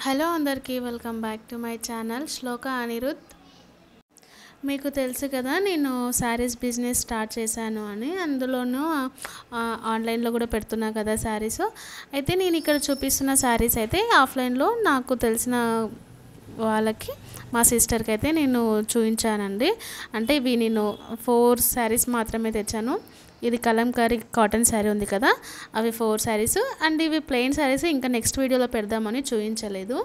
Hello అందరికీ welcome back to my channel Shloka Anirudh. మీకు తెలుసు కదా, నేను శారీస్ బిజినెస్ స్టార్ట్ చేశాను అని. అందులోనూ ఆన్లైన్లో కూడా పెడుతున్నా కదా శారీస్. అయితే నేను ఇక్కడ చూపిస్తున్న శారీస్ అయితే ఆఫ్లైన్లో నాకు తెలిసిన వాళ్ళకి, మా సిస్టర్కి అయితే నేను చూపించానండి. అంటే ఇవి నేను 4 శారీస్ మాత్రమే తెచ్చాను. ఇది కలంకారీ కాటన్ శారీ ఉంది కదా, అవి 4 శారీస్. అండ్ ఇవి ప్లెయిన్ శారీస్ ఇంకా నెక్స్ట్ వీడియోలో పెడదామని చూపించలేదు.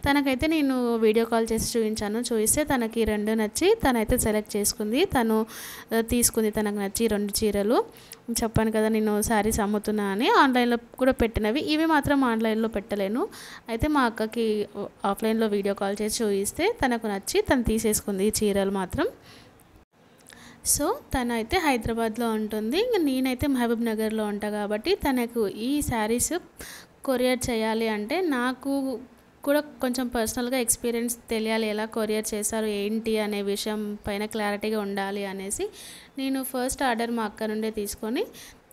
తనకైతే నేను వీడియో కాల్ చేసి చూపిస్తే తనకి 2 నచ్చి తనైతే సెలెక్ట్ చేసుకుంది. తను తీసుకుంది, తనకు నచ్చి 2 చీరలు. చెప్పాను కదా నేను శారీస్ అమ్ముతున్నా అని. ఆన్లైన్లో కూడా పెట్టినవి, ఇవి మాత్రం ఆన్లైన్లో పెట్టలేను. అయితే మా అక్కకి ఆఫ్లైన్లో వీడియో కాల్ చేసి చూపిస్తే తనకు నచ్చి తను తీసేసుకుంది ఈ చీరలు మాత్రం. సో తనైతే హైదరాబాద్లో ఉంటుంది, ఇంకా నేనైతే మహబూబ్ నగర్లో ఉంటాను. కాబట్టి తనకు ఈ శారీస్ కొరియర్ చేయాలి అంటే నాకు కూడా కొంచెం పర్సనల్గా ఎక్స్పీరియన్స్ తెలియాలి, ఎలా కొరియర్ చేశారు ఏంటి అనే విషయం పైన క్లారిటీగా ఉండాలి అనేసి నేను ఫస్ట్ ఆర్డర్ మా అక్క నుండే తీసుకొని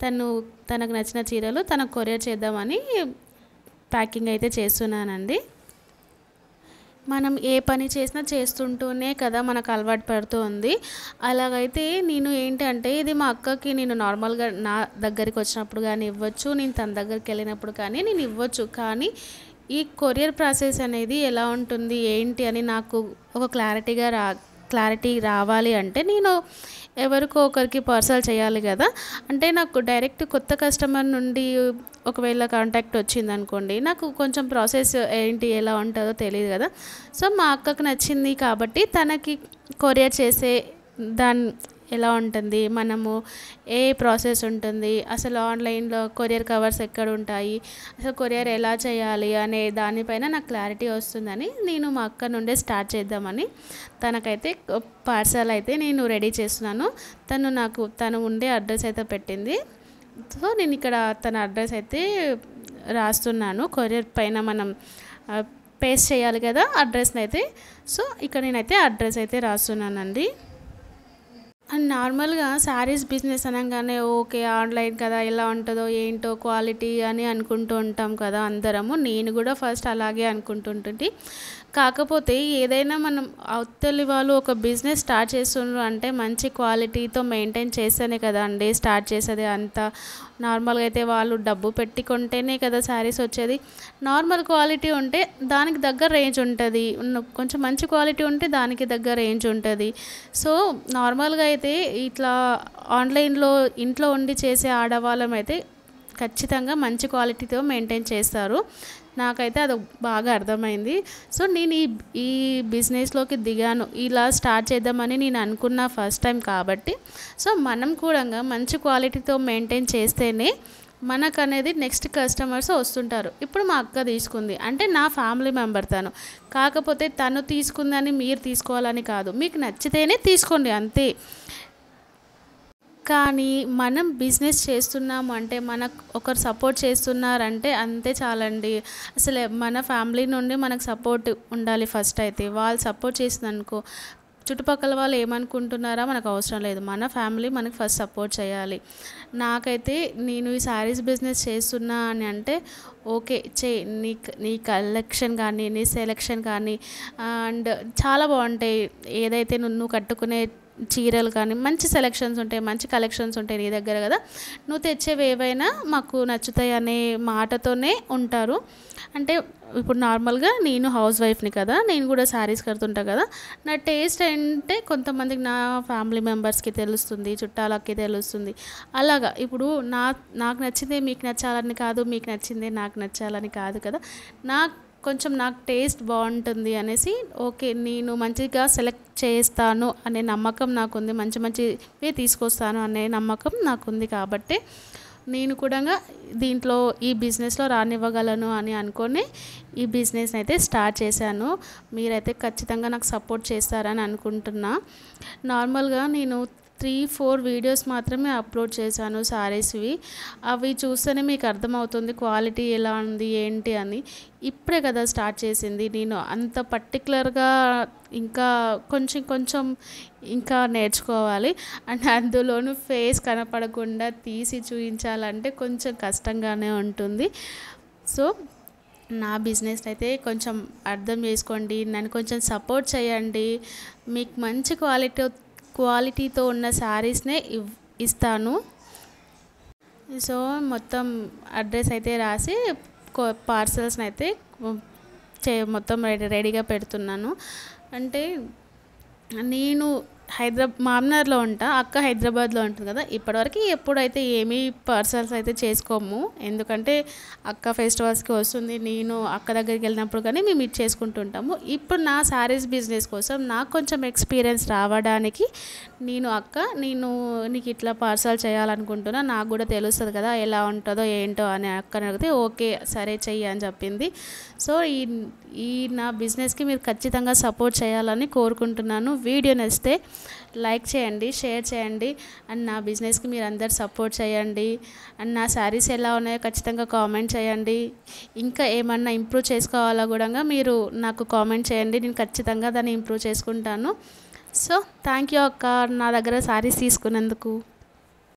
తనకు నచ్చిన చీరలు తనకు కొరియర్ చేద్దామని ప్యాకింగ్ అయితే చేస్తున్నానండి. మనం ఏ పని చేసినా చేస్తుంటూనే కదా మనకు అలవాటు పడుతూ ఉంది. అలాగైతే నేను ఏంటంటే ఇది మా అక్కకి నేను నార్మల్గా నా దగ్గరికి వచ్చినప్పుడు కానీ ఇవ్వచ్చు, నేను తన దగ్గరికి వెళ్ళినప్పుడు కానీ నేను ఇవ్వచ్చు. కానీ ఈ కొరియర్ ప్రాసెస్ అనేది ఎలా ఉంటుంది ఏంటి అని నాకు ఒక క్లారిటీ రావాలి అంటే నేను ఎవరికో ఒకరికి పార్సల్ చేయాలి కదా. అంటే నాకు డైరెక్ట్ కొత్త కస్టమర్ నుండి ఒకవేళ కాంటాక్ట్ వచ్చింది అనుకోండి, నాకు కొంచెం ప్రాసెస్ ఏంటి ఎలా ఉంటుందో తెలియదు కదా. సో మా అక్కకు నచ్చింది కాబట్టి తనకి కొరియర్ చేసే ఎలా ఉంటుంది, మనము ఏ ప్రాసెస్ ఉంటుంది, అసలు ఆన్లైన్లో కొరియర్ కవర్స్ ఎక్కడ ఉంటాయి, అసలు కొరియర్ ఎలా చేయాలి అనే దానిపైన నాకు క్లారిటీ వస్తుందని నేను మా అక్క నుండే స్టార్ట్ చేద్దామని తనకైతే పార్సల్ అయితే నేను రెడీ చేస్తున్నాను. తను ఉండే అడ్రస్ అయితే పెట్టింది. సో నేను ఇక్కడ తన అడ్రస్ అయితే రాస్తున్నాను. కొరియర్ పైన మనం పేస్ట్ చేయాలి కదా అడ్రస్ని అయితే. సో ఇక్కడ నేనైతే అడ్రస్ అయితే రాస్తున్నానండి. అండ్ నార్మల్గా శారీస్ బిజినెస్ అనగానే ఓకే ఆన్లైన్ కదా, ఎలా ఉంటుందో ఏంటో క్వాలిటీ అని అనుకుంటూ ఉంటాం కదా అందరము. నేను కూడా ఫస్ట్ అలాగే అనుకుంటుంటుంది. కాకపోతే ఏదైనా మనం అవతలి వాళ్ళు ఒక బిజినెస్ స్టార్ట్ చేస్తున్నారు అంటే మంచి క్వాలిటీతో మెయింటైన్ చేస్తేనే కదా అండి స్టార్ట్ చేసేది. అంతా నార్మల్గా అయితే వాళ్ళు డబ్బు పెట్టి కొంటేనే కదా శారీస్ వచ్చేది. నార్మల్ క్వాలిటీ ఉంటే దానికి దగ్గర రేంజ్ ఉంటుంది, కొంచెం మంచి క్వాలిటీ ఉంటే దానికి దగ్గర రేంజ్ ఉంటుంది. సో నార్మల్గా అయితే ఇట్లా ఆన్లైన్లో ఇంట్లో ఉండి చేసే ఆడవాళ్ళం అయితే ఖచ్చితంగా మంచి క్వాలిటీతో మెయింటైన్ చేస్తారు. నాకైతే అది బాగా అర్థమైంది. సో నేను ఈ బిజినెస్లోకి దిగాను, ఇలా స్టార్ట్ చేద్దామని నేను అనుకున్న ఫస్ట్ టైం కాబట్టి. సో మనం కూడా మంచి క్వాలిటీతో మెయింటైన్ చేస్తేనే మనకు అనేది నెక్స్ట్ కస్టమర్స్ వస్తుంటారు. ఇప్పుడు మా అక్క తీసుకుంది అంటే నా ఫ్యామిలీ మెంబర్ తను. కాకపోతే తను తీసుకుందని మీరు తీసుకోవాలని కాదు, మీకు నచ్చితేనే తీసుకోండి అంతే. కానీ మనం బిజినెస్ చేస్తున్నాము అంటే మనకు ఒకరు సపోర్ట్ చేస్తున్నారంటే అంతే చాలండి. అసలు మన ఫ్యామిలీ నుండి మనకు సపోర్ట్ ఉండాలి ఫస్ట్. అయితే వాళ్ళు సపోర్ట్ చేసిందనుకో చుట్టుపక్కల వాళ్ళు ఏమనుకుంటున్నారా మనకు అవసరం లేదు, మన ఫ్యామిలీ మనకు ఫస్ట్ సపోర్ట్ చేయాలి. నాకైతే నేను ఈ శారీస్ బిజినెస్ చేస్తున్నా అని అంటే ఓకే నీ కలెక్షన్ కానీ నీ సెలెక్షన్ కానీ అండ్ చాలా బాగుంటాయి. ఏదైతే నువ్వు కట్టుకునే చీరలు కానీ మంచి సెలెక్షన్స్ ఉంటాయి, మంచి కలెక్షన్స్ ఉంటాయి నీ దగ్గర కదా, నువ్వు తెచ్చేవి ఏవైనా మాకు నచ్చుతాయి అనే మాటతోనే ఉంటారు. అంటే ఇప్పుడు నార్మల్గా నేను హౌస్ వైఫ్ని కదా, నేను కూడా శారీస్ కడుతుంటా కదా. నా టేస్ట్ అంటే కొంతమందికి నా ఫ్యామిలీ మెంబర్స్కి తెలుస్తుంది, చుట్టాలకి తెలుస్తుంది. అలాగా ఇప్పుడు నాకు నచ్చిందే మీకు నచ్చాలని కాదు, మీకు నచ్చిందే నాకు నచ్చాలని కాదు కదా. నాకు టేస్ట్ బాగుంటుంది అనేసి ఓకే నేను మంచిగా సెలెక్ట్ చేస్తాను అనే నమ్మకం నాకుంది, మంచివే తీసుకొస్తాను అనే నమ్మకం నాకుంది. కాబట్టి నేను కూడా దీంట్లో ఈ బిజినెస్లో రానివ్వగలను అని అనుకొని ఈ బిజినెస్ అయితే స్టార్ట్ చేశాను. మీరైతే ఖచ్చితంగా నాకు సపోర్ట్ చేస్తారని అనుకుంటున్నా. నార్మల్గా నేను 3-4 వీడియోస్ మాత్రమే అప్లోడ్ చేశాను శారీస్వి. అవి చూస్తేనే మీకు అర్థమవుతుంది క్వాలిటీ ఎలా ఉంది ఏంటి అని. ఇప్పుడే కదా స్టార్ట్ చేసింది, నేను అంత పర్టికులర్గా ఇంకా కొంచెం ఇంకా నేర్చుకోవాలి. అండ్ అందులోనూ ఫేస్ కనపడకుండా తీసి చూపించాలంటే కొంచెం కష్టంగానే ఉంటుంది. సో నా బిజినెస్ అయితే కొంచెం అర్థం చేసుకోండి, నన్ను కొంచెం సపోర్ట్ చేయండి. మీకు మంచి క్వాలిటీతో ఉన్న శారీస్నే ఇస్తాను. సో మొత్తం అడ్రస్ అయితే రాసి పార్సల్స్ని అయితే మొత్తం రెడీగా పెడుతున్నాను. అంటే నేను మామ్నార్లో ఉంటా, అక్క హైదరాబాద్లో ఉంటుంది కదా. ఇప్పటివరకు ఎప్పుడైతే ఏమీ పార్సల్స్ అయితే చేసుకోము, ఎందుకంటే అక్క ఫెస్టివల్స్కి వస్తుంది, నేను అక్క దగ్గరికి వెళ్ళినప్పుడు కానీ మేము చేసుకుంటుంటాము. ఇప్పుడు నా శారీస్ బిజినెస్ కోసం నాకు కొంచెం ఎక్స్పీరియన్స్ రావడానికి నేను నీకు ఇట్లా పార్సల్ చేయాలనుకుంటున్నా, నాకు కూడా తెలుస్తుంది కదా ఎలా ఉంటుందో ఏంటో అని అక్కని అడిగితే ఓకే సరే చెయ్యి అని చెప్పింది. సో ఈ నా బిజినెస్కి మీరు ఖచ్చితంగా సపోర్ట్ చేయాలని కోరుకుంటున్నాను. వీడియో నచ్చితే లైక్ చేయండి, షేర్ చేయండి, అండ్ నా బిజినెస్కి మీరు అందరు సపోర్ట్ చేయండి. అండ్ నా శారీస్ ఎలా ఉన్నాయో ఖచ్చితంగా కామెంట్ చేయండి. ఇంకా ఏమన్నా ఇంప్రూవ్ చేసుకోవాలో కూడా మీరు నాకు కామెంట్ చేయండి, నేను ఖచ్చితంగా దాన్ని ఇంప్రూవ్ చేసుకుంటాను. సో థ్యాంక్ యూ అక్క, నా దగ్గర శారీస్ తీసుకున్నందుకు.